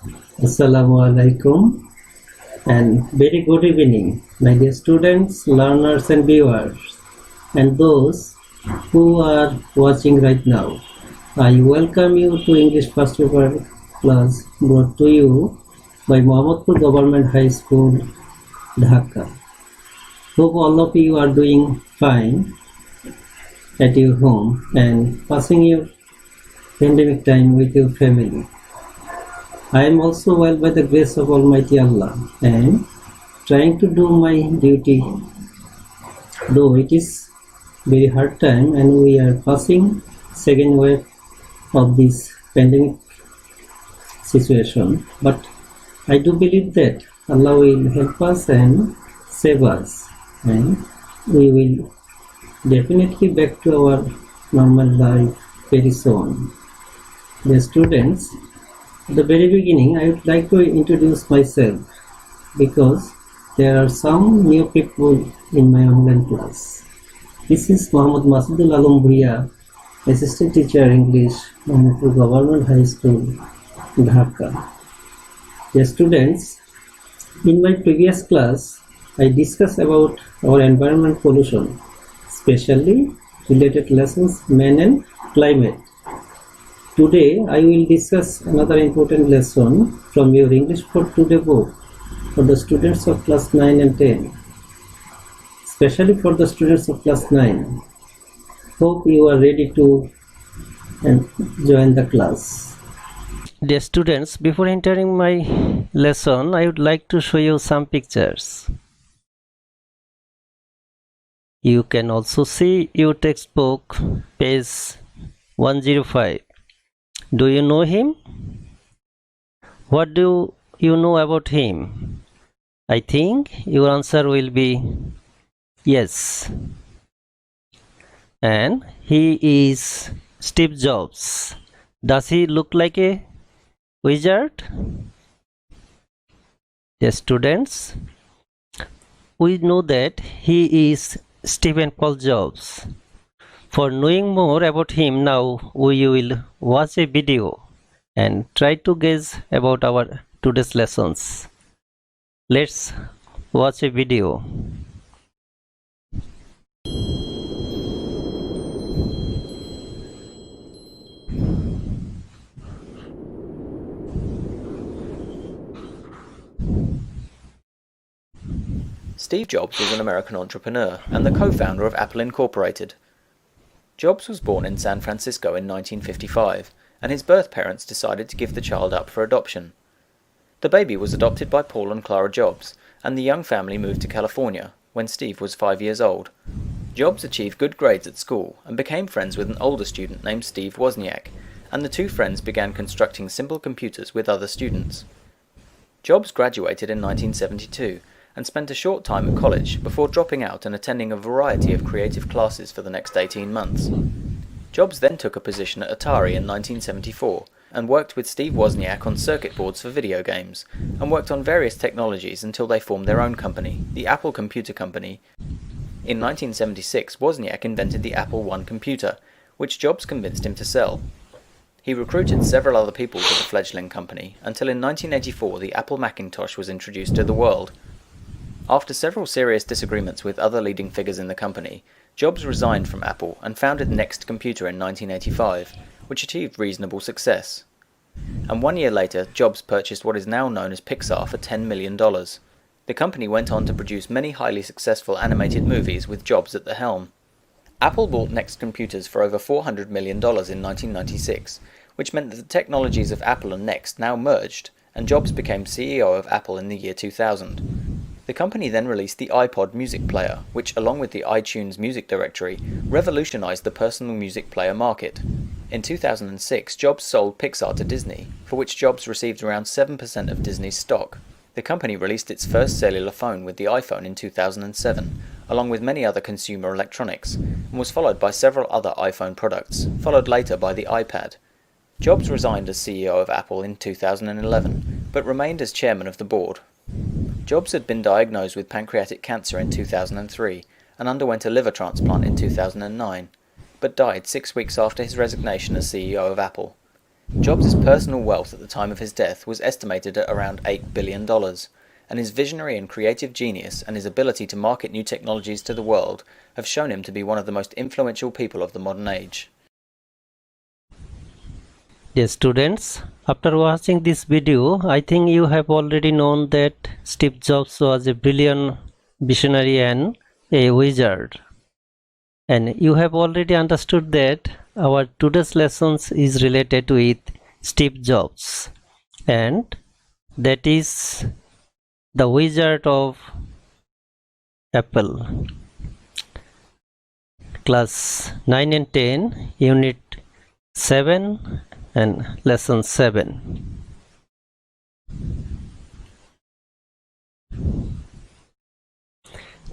Assalamu alaikum and very good evening, my dear students, learners, and viewers, and those who are watching right now. I welcome you to English First Paper class brought to you by Mohammadpur Government High School, Dhaka. Hope all of you are doing fine at your home and passing your pandemic time with your family. I am also well by the grace of Almighty Allah and trying to do my duty, though it is very hard time and we are passing second wave of this pandemic situation. But I do believe that Allah will help us and save us, and we will definitely back to our normal life very soon. The students, at the very beginning, I would like to introduce myself because there are some new people in my online class. This is Masud Bhuiyan, Assistant Teacher English, Mohammadpur Government High School, Dhaka. The students, in my previous class, I discussed about our environment pollution, especially related lessons, man and climate. Today, I will discuss another important lesson from your English for Today book for the students of class 9 and 10, especially for the students of class 9. Hope you are ready to join the class. Dear students, before entering my lesson, I would like to show you some pictures. You can also see your textbook, page 105. Do you know him? What do you know about him? I think your answer will be yes. And he is Steve Jobs. Does he look like a wizard? Yes, students, we know that he is Stephen Paul Jobs. For knowing more about him, now we will watch a video and try to guess about our today's lessons. Let's watch a video. Steve Jobs was an American entrepreneur and the co-founder of Apple Incorporated. Jobs was born in San Francisco in 1955, and his birth parents decided to give the child up for adoption. The baby was adopted by Paul and Clara Jobs, and the young family moved to California when Steve was 5 years old. Jobs achieved good grades at school and became friends with an older student named Steve Wozniak, and the two friends began constructing simple computers with other students. Jobs graduated in 1972 and spent a short time at college before dropping out and attending a variety of creative classes for the next 18 months. Jobs then took a position at Atari in 1974 and worked with Steve Wozniak on circuit boards for video games, and worked on various technologies until they formed their own company, the Apple Computer Company. In 1976, Wozniak invented the Apple I computer, which Jobs convinced him to sell. He recruited several other people to the fledgling company until in 1984 the Apple Macintosh was introduced to the world. After several serious disagreements with other leading figures in the company, Jobs resigned from Apple and founded Next Computer in 1985, which achieved reasonable success. And 1 year later, Jobs purchased what is now known as Pixar for $10 million. The company went on to produce many highly successful animated movies with Jobs at the helm. Apple bought Next Computers for over $400 million in 1996, which meant that the technologies of Apple and Next now merged, and Jobs became CEO of Apple in the year 2000. The company then released the iPod music player, which, along with the iTunes music directory, revolutionized the personal music player market. In 2006, Jobs sold Pixar to Disney, for which Jobs received around 7% of Disney's stock. The company released its first cellular phone with the iPhone in 2007, along with many other consumer electronics, and was followed by several other iPhone products, followed later by the iPad. Jobs resigned as CEO of Apple in 2011, but remained as chairman of the board. Jobs had been diagnosed with pancreatic cancer in 2003 and underwent a liver transplant in 2009, but died 6 weeks after his resignation as CEO of Apple. Jobs' personal wealth at the time of his death was estimated at around $8 billion, and his visionary and creative genius and his ability to market new technologies to the world have shown him to be one of the most influential people of the modern age. Dear students, after watching this video, I think you have already known that Steve Jobs was a brilliant visionary and a wizard. And you have already understood that our today's lessons is related with Steve Jobs, and that is the wizard of Apple. Class 9 and 10, Unit 7 and Lesson 7.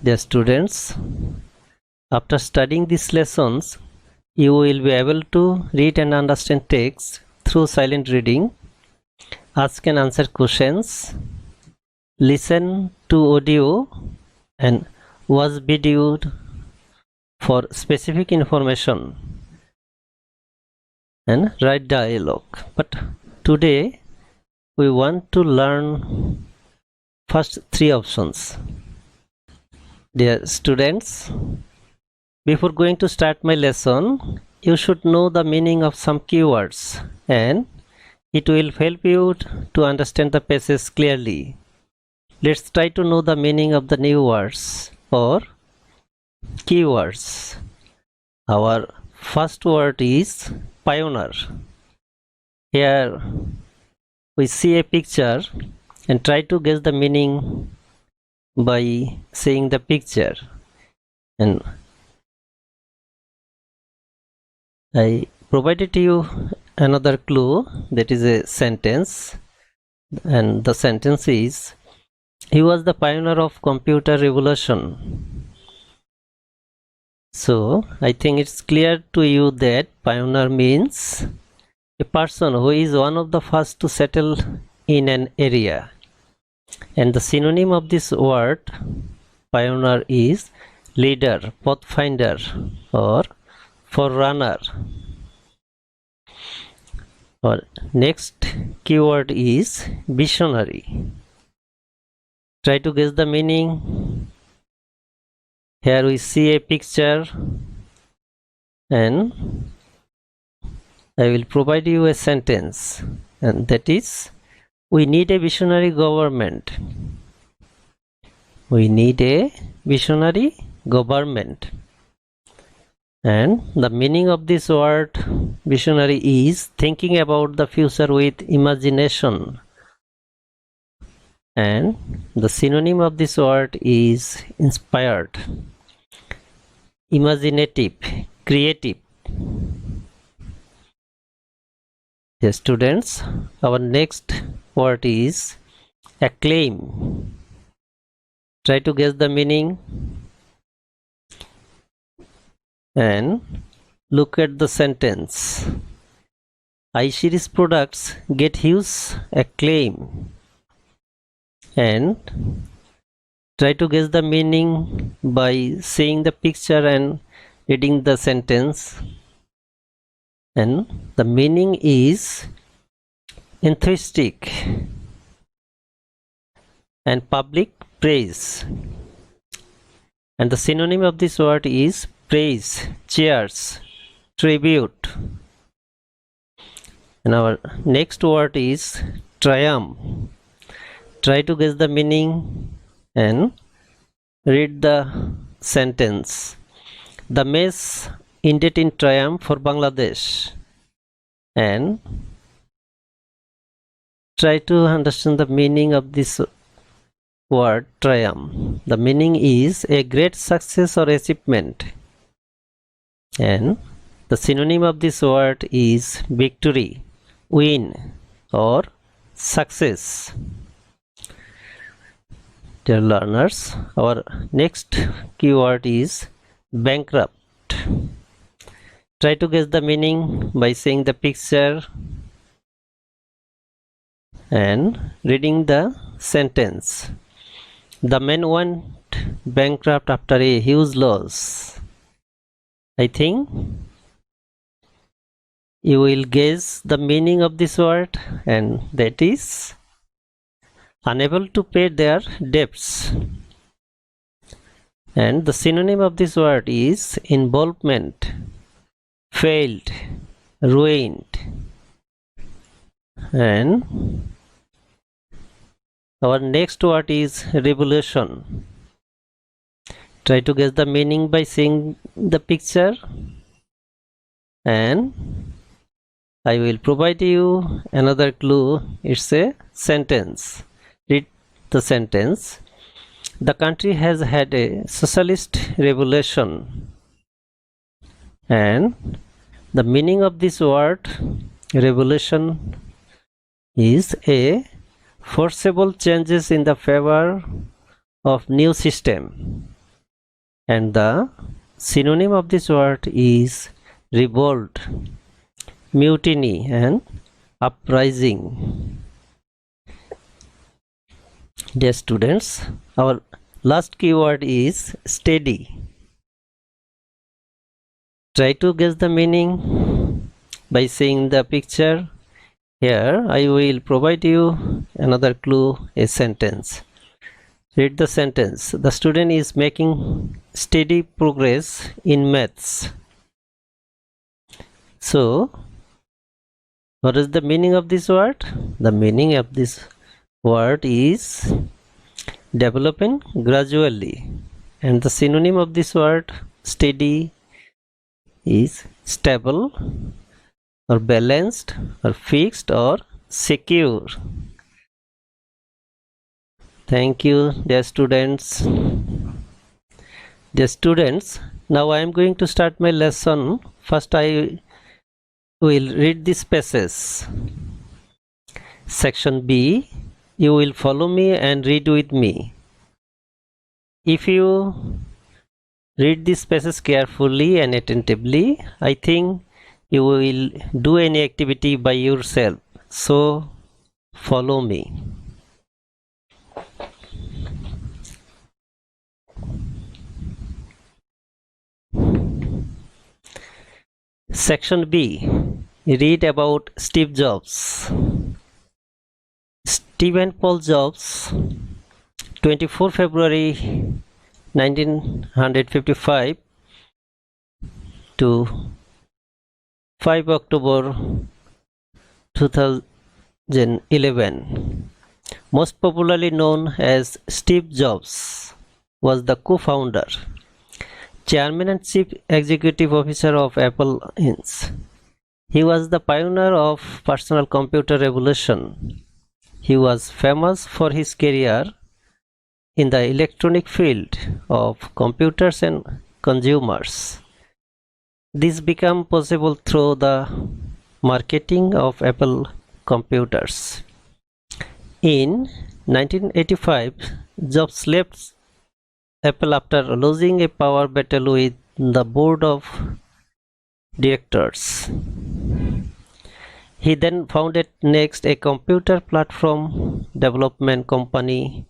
Dear students, after studying these lessons, you will be able to read and understand text through silent reading, ask and answer questions, listen to audio, and watch video for specific information, and write dialogue. But today we want to learn first three options. Dear students, before going to start my lesson, you should know the meaning of some keywords, and it will help you to understand the passage clearly. Let's try to know the meaning of the new words or keywords. Our first word is pioneer. Here we see a picture and try to guess the meaning by seeing the picture. And I provided you another clue, that is a sentence, and the sentence is, he was the pioneer of computer revolution. So I think it's clear to you that pioneer means a person who is one of the first to settle in an area, and the synonym of this word pioneer is leader, pathfinder, or forerunner. Our next keyword is visionary. Try to guess the meaning. Here we see a picture, and I will provide you a sentence, and that is, we need a visionary government. We need a visionary government. And the meaning of this word visionary is thinking about the future with imagination. And the synonym of this word is inspired, imaginative, creative. Yes, students, our next word is acclaim. Try to guess the meaning and look at the sentence. I-series products get huge acclaim. And try to guess the meaning by seeing the picture and reading the sentence. And the meaning is enthusiastic and public praise. And the synonym of this word is praise, cheers, tribute. And our next word is triumph. Try to guess the meaning and read the sentence. The match ended in triumph for Bangladesh. And try to understand the meaning of this word triumph. The meaning is a great success or achievement. And the synonym of this word is victory, win, or success. Dear learners, our next keyword is bankrupt. Try to guess the meaning by seeing the picture and reading the sentence. The man went bankrupt after a huge loss. I think You will guess the meaning of this word, and that is unable to pay their debts. And the synonym of this word is involvement, failed, ruined. And our next word is revolution. Try to guess the meaning by seeing the picture, and I will provide you another clue. It's a sentence. Read the sentence. The country has had a socialist revolution. And the meaning of this word revolution is a forcible changes in the favor of new system. And the synonym of this word is revolt, mutiny, and uprising. Dear students, our last keyword is steady. Try to guess the meaning by seeing the picture. Here I will provide you another clue, a sentence. Read the sentence. The student is making steady progress in maths. So, what is the meaning of this word? The meaning of this word is developing gradually, and the synonym of this word steady is stable or balanced or fixed or secure. Thank you, dear students. Dear students, now I am going to start my lesson. First I will read this passage. Section B. You will follow me and read with me. If you read this passage carefully and attentively, I think you will do any activity by yourself. So follow me. Section B. Read about Steve Jobs. Steve and Paul Jobs, 24 February 1955 to 5 October 2011, most popularly known as Steve Jobs, was the co-founder, chairman and chief executive officer of Apple Inc. He was the pioneer of personal computer revolution. He was famous for his career in the electronic field of computers and consumers. This became possible through the marketing of Apple computers. In 1985, Jobs left Apple after losing a power battle with the board of directors. He then founded Next, a computer platform development company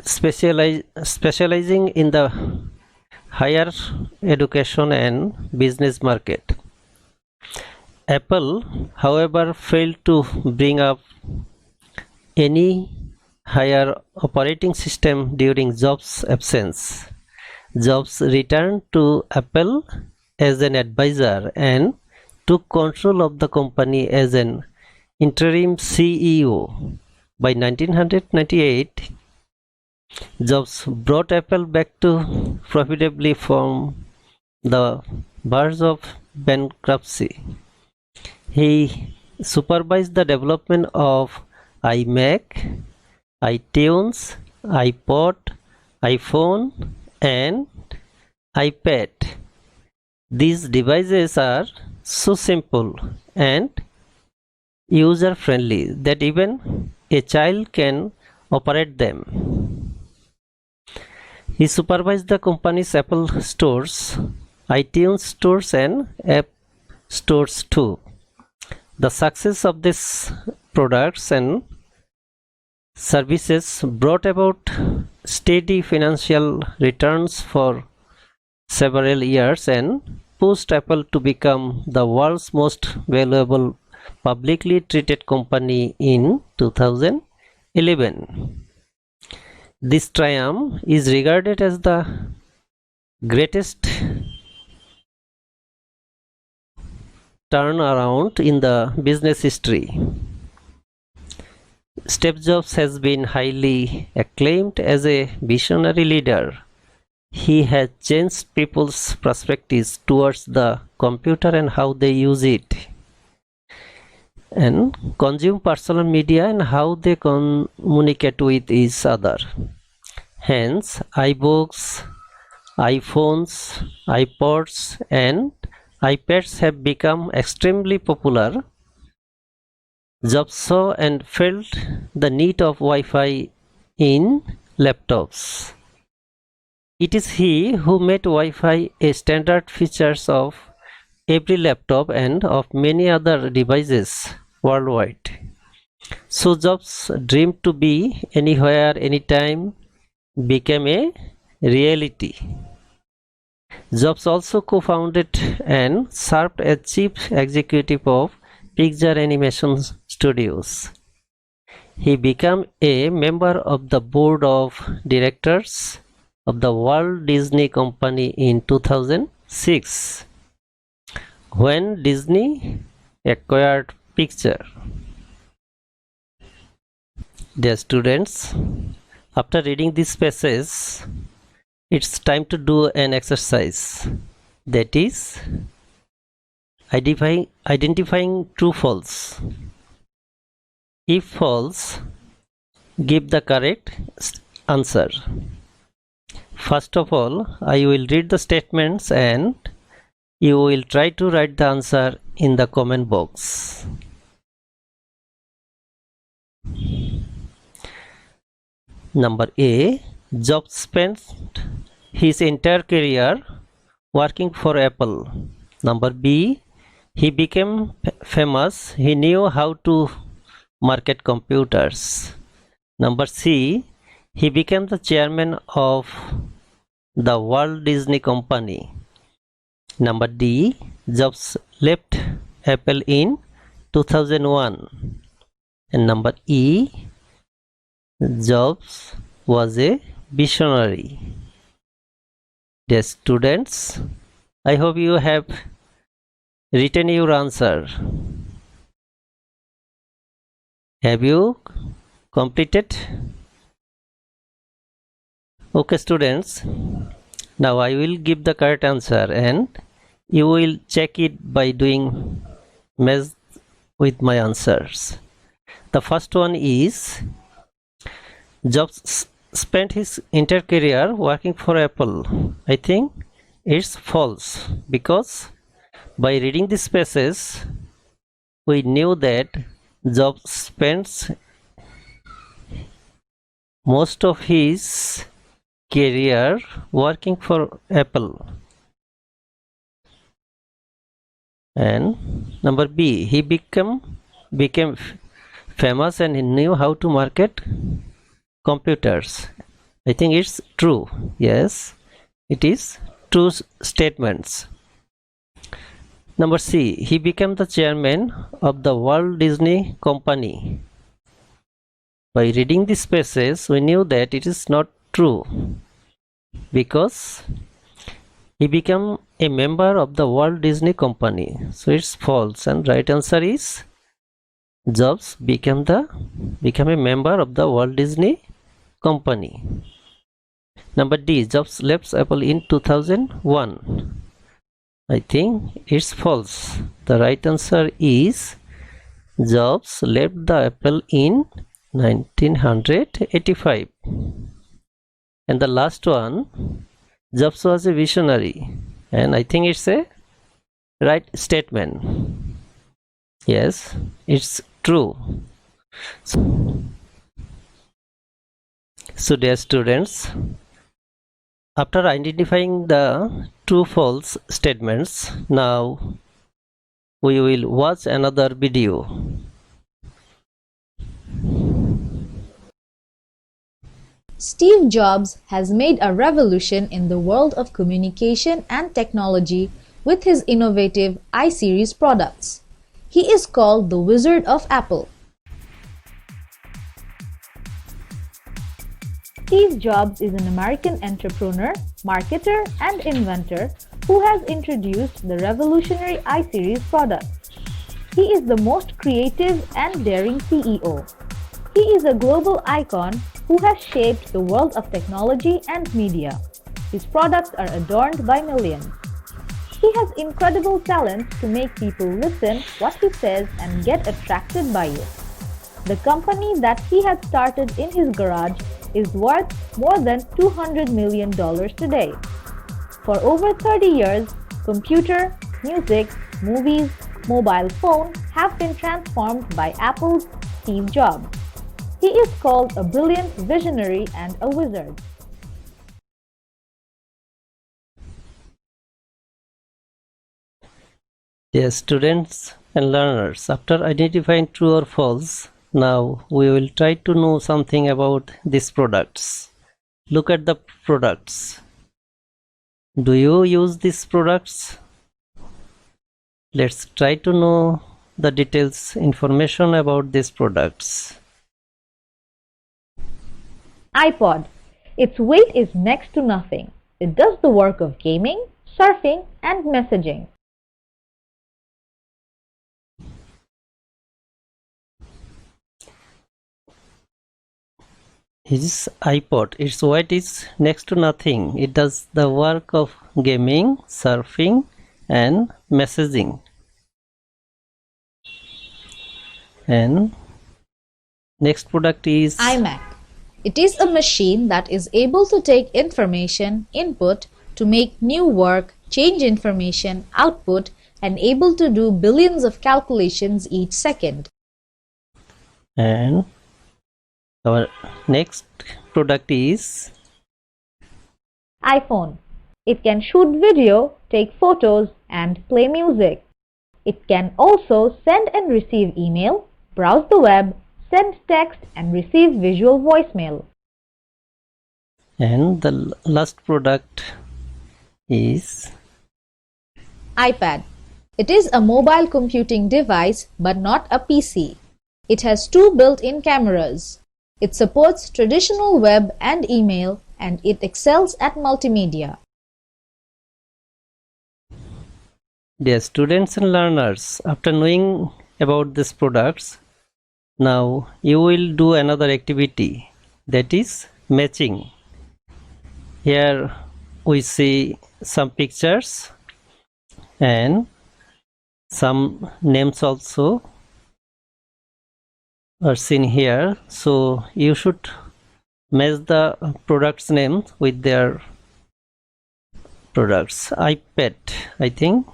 specializing in the higher education and business market. Apple, however, failed to bring up any higher operating system during Jobs' absence. Jobs returned to Apple as an advisor and took control of the company as an interim CEO. By 1998, Jobs brought Apple back to profitably from the verge of bankruptcy. He supervised the development of iMac, iTunes, iPod, iPhone, and iPad. These devices are so simple and user-friendly that even a child can operate them. He supervised the company's Apple stores, iTunes stores, and App stores too. The success of these products and services brought about steady financial returns for several years, and pushed Apple to become the world's most valuable publicly traded company in 2011. This triumph is regarded as the greatest turnaround in the business history. Steve Jobs has been highly acclaimed as a visionary leader. He has changed people's perspectives towards the computer and how they use it, and consume personal media and how they communicate with each other. Hence, iBooks, iPhones, iPods, and iPads have become extremely popular. Jobs saw and felt the need of Wi-Fi in laptops. It is he who made Wi-Fi a standard feature of every laptop and of many other devices worldwide. So Jobs' dream to be anywhere, anytime became a reality. Jobs also co-founded and served as chief executive of Pixar Animation Studios. He became a member of the board of directors of the Walt Disney Company in 2006 when Disney acquired Pixar. Dear students, after reading this passage, it's time to do an exercise, that is identifying true false. If false, give the correct answer. First of all, I will read the statements and you will try to write the answer in the comment box. Number A. Jobs spent his entire career working for Apple. Number B. He became famous. He knew how to market computers. Number C. He became the chairman of the Walt Disney Company. Number D. Jobs left Apple in 2001. And number E. Jobs was a visionary. Dear students, I hope you have written your answer. Have you completed? Okay students, now I will give the correct answer and you will check it by doing math with my answers. The first one is Jobs spent his entire career working for Apple. I think it's false because by reading this passage we knew that Jobs spends most of his career working for Apple. And number B, he became famous and he knew how to market computers. I think it's true. Yes, it is true statements. Number C, he became the chairman of the Walt Disney Company. By reading this passage, we knew that it is not true because he became a member of the Walt Disney Company. So it's false, and right answer is Jobs became a member of the Walt Disney Company. Number D, Jobs left Apple in 2001. I think it's false. The right answer is Jobs left the Apple in 1985. And the last one, Jobs was a visionary, and I think it's a right statement. Yes, it's true. So dear students, after identifying the true false statements, now we will watch another video. Steve Jobs has made a revolution in the world of communication and technology with his innovative I-series products. He is called the Wizard of Apple. Steve Jobs is an American entrepreneur, marketer, and inventor who has introduced the revolutionary I-series products. He is the most creative and daring CEO. He is a global icon who has shaped the world of technology and media. His products are adored by millions. He has incredible talent to make people listen what he says and get attracted by it. The company that he had started in his garage is worth more than $200 million today. For over 30 years, computer, music, movies, mobile phone have been transformed by Apple's Steve Jobs. He is called a brilliant visionary and a wizard. Dear students and learners, after identifying true or false, now we will try to know something about these products. Look at the products. Do you use these products? Let's try to know the details, information about these products. iPod. Its weight is next to nothing. It does the work of gaming, surfing, and messaging. His iPod, its weight is next to nothing. It does the work of gaming, surfing, and messaging. And next product is iMac. It is a machine that is able to take information input to make new work, change information output, and able to do billions of calculations each second. And our next product is iPhone. It can shoot video, take photos, and play music. It can also send and receive email, browse the web, send text, and receive visual voicemail. and the last product is iPad. It is a mobile computing device but not a PC. It has two built-in cameras. It supports traditional web and email, and it excels at multimedia. Dear students and learners, after knowing about these products, now you will do another activity, that is matching. Here we see some pictures and some names also are seen here, so you should match the products name with their products. iPad, I think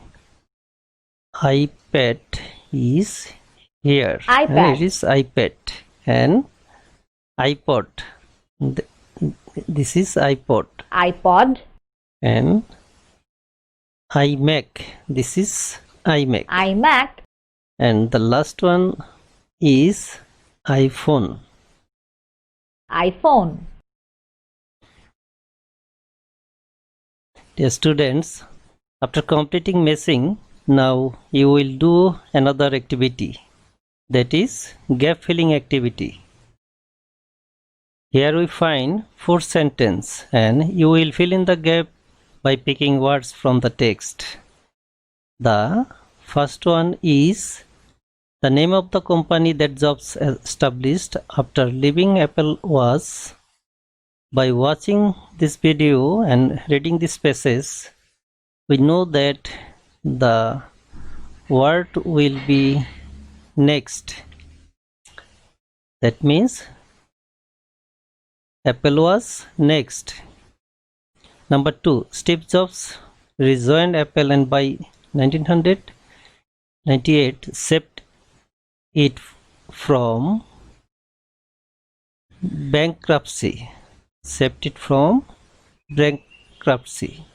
iPad is here. iPad. It is iPad. And iPod, this is iPod. iPod, And iMac, this is iMac. iMac, And the last one is iPhone. iPhone. Dear students, after completing matching, now you will do another activity, that is gap filling activity. Here we find 4 sentences and you will fill in the gap by picking words from the text. The first one is the name of the company that Jobs established after leaving Apple was. By watching this video and reading this passage, we know that the word will be next. That means Apple was next. Number 2, Steve Jobs rejoined Apple and by 1998 saved it from bankruptcy. Saved it from bankruptcy.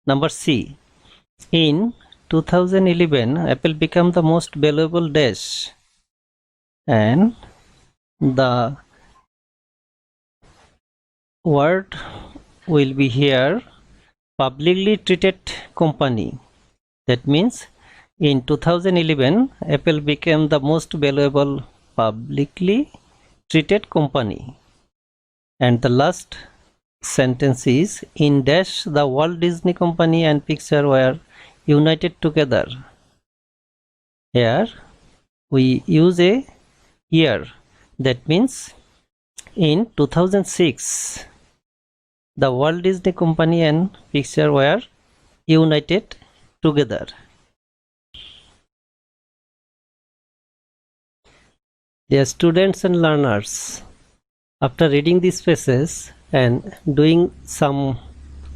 Number C, in 2011, Apple became the most valuable dash, and the word will be here publicly traded company. That means in 2011, Apple became the most valuable publicly treated company. And the last sentence is, in dash the Walt Disney Company and Pixar were united together. Here we use a year. That means in 2006, the Walt Disney Company and Pixar were united together. Dear students and learners, after reading these phrases and doing some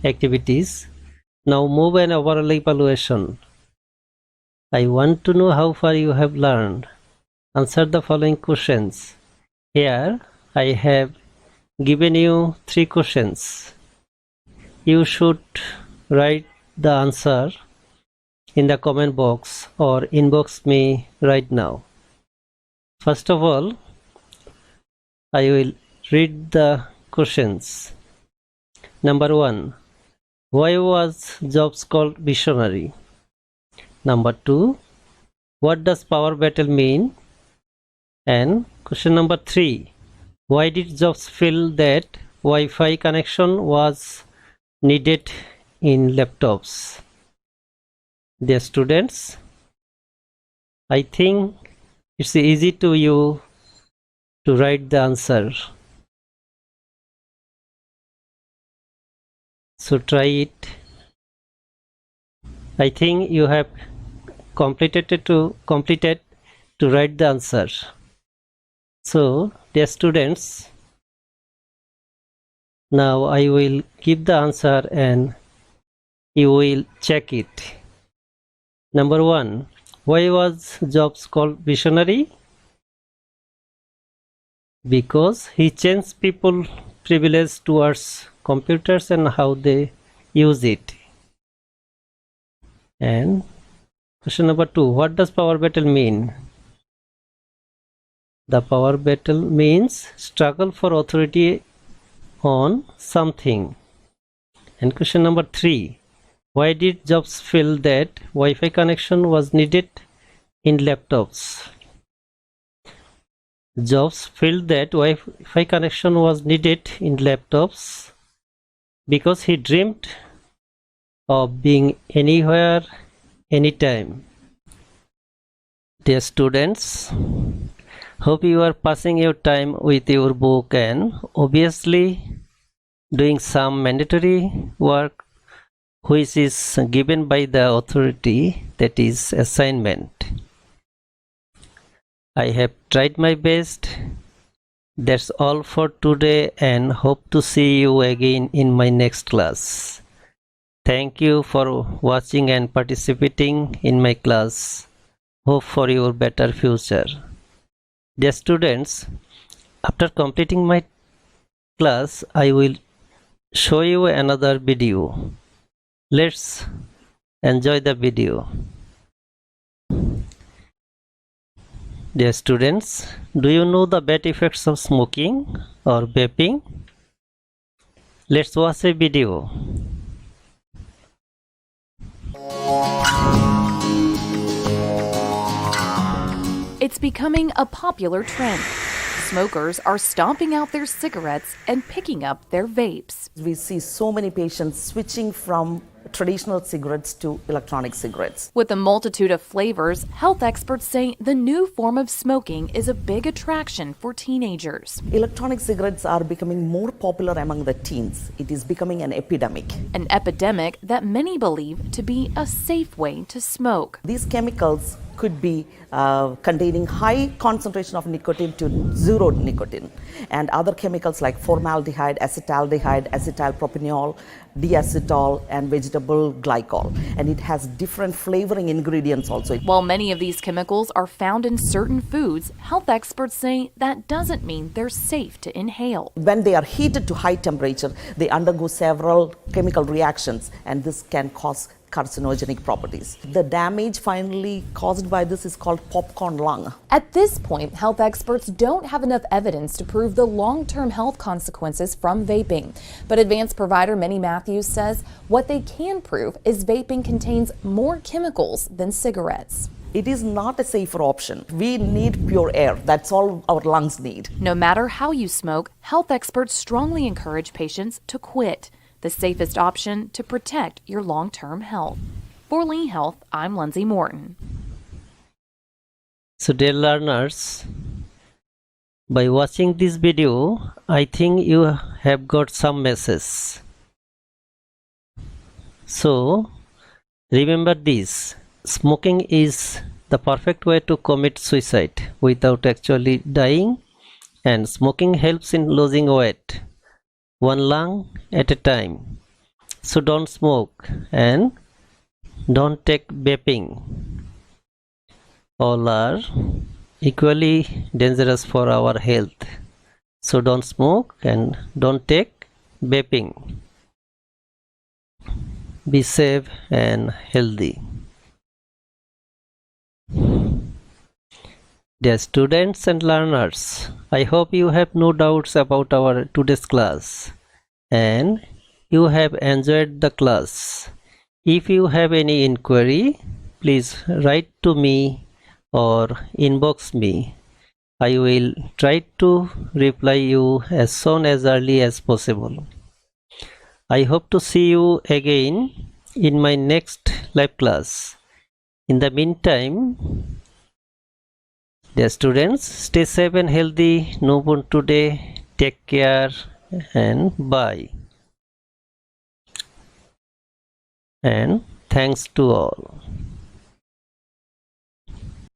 activities, now move an overall evaluation. I want to know how far you have learned. Answer the following questions. Here I have given you 3 questions. You should write the answer in the comment box or inbox me right now. First of all, I will read the questions. Number 1. Why was Jobs called visionary? Number 2. What does power battle mean? And question number 3. Why did Jobs feel that Wi-Fi connection was needed in laptops? Dear students, I think it's easy to you to write the answer. So try it. I think you have completed to write the answer. So dear students, now I will give the answer and you will check it. Number 1. Why was Jobs called visionary? Because he changed people's privilege towards computers and how they use it. And question number 2. What does power battle mean? The power battle means struggle for authority on something. And question number 3. Why did Jobs feel that Wi-Fi connection was needed in laptops? Jobs felt that Wi-Fi connection was needed in laptops because he dreamed of being anywhere, anytime. Dear students, hope you are passing your time with your book and obviously doing some mandatory work which is given by the authority, that is assignment. I have tried my best. That's all for today and hope to see you again in my next class. Thank you for watching and participating in my class. Hope for your better future. Dear students, after completing my class, I will show you another video. Let's enjoy the video. Dear students, do you know the bad effects of smoking or vaping? Let's watch a video. It's becoming a popular trend. Smokers are stomping out their cigarettes and picking up their vapes. We see so many patients switching from traditional cigarettes to electronic cigarettes. With a multitude of flavors, health experts say the new form of smoking is a big attraction for teenagers. Electronic cigarettes are becoming more popular among the teens. It is becoming an epidemic. An epidemic that many believe to be a safe way to smoke. These chemicals could be containing high concentration of nicotine to zero nicotine, and other chemicals like formaldehyde, acetaldehyde, acetylpropanol, diacetyl, and vegetable glycol. And it has different flavoring ingredients also. While many of these chemicals are found in certain foods, health experts say that doesn't mean they're safe to inhale. When they are heated to high temperature, they undergo several chemical reactions, and this can cause carcinogenic properties. The damage finally caused by this is called popcorn lung. At this point, health experts don't have enough evidence to prove the long-term health consequences from vaping. But advanced provider Minnie Matthews says what they can prove is vaping contains more chemicals than cigarettes. It is not a safer option. We need pure air. That's all our lungs need. No matter how you smoke, health experts strongly encourage patients to quit, the safest option to protect your long-term health. For Lee Health, I'm Lindsay Morton. So dear learners, by watching this video, I think you have got some message. So remember this, smoking is the perfect way to commit suicide without actually dying, and smoking helps in losing weight, one lung at a time. So don't smoke and don't take vaping. All are equally dangerous for our health. So don't smoke and don't take vaping. Be safe and healthy. Dear students and learners, I hope you have no doubts about our today's class and you have enjoyed the class. If you have any inquiry, please write to me or inbox me. I will try to reply you as soon as early as possible. I hope to see you again in my next live class. In the meantime, dear students, stay safe and healthy. No more today. Take care and bye. And thanks to all.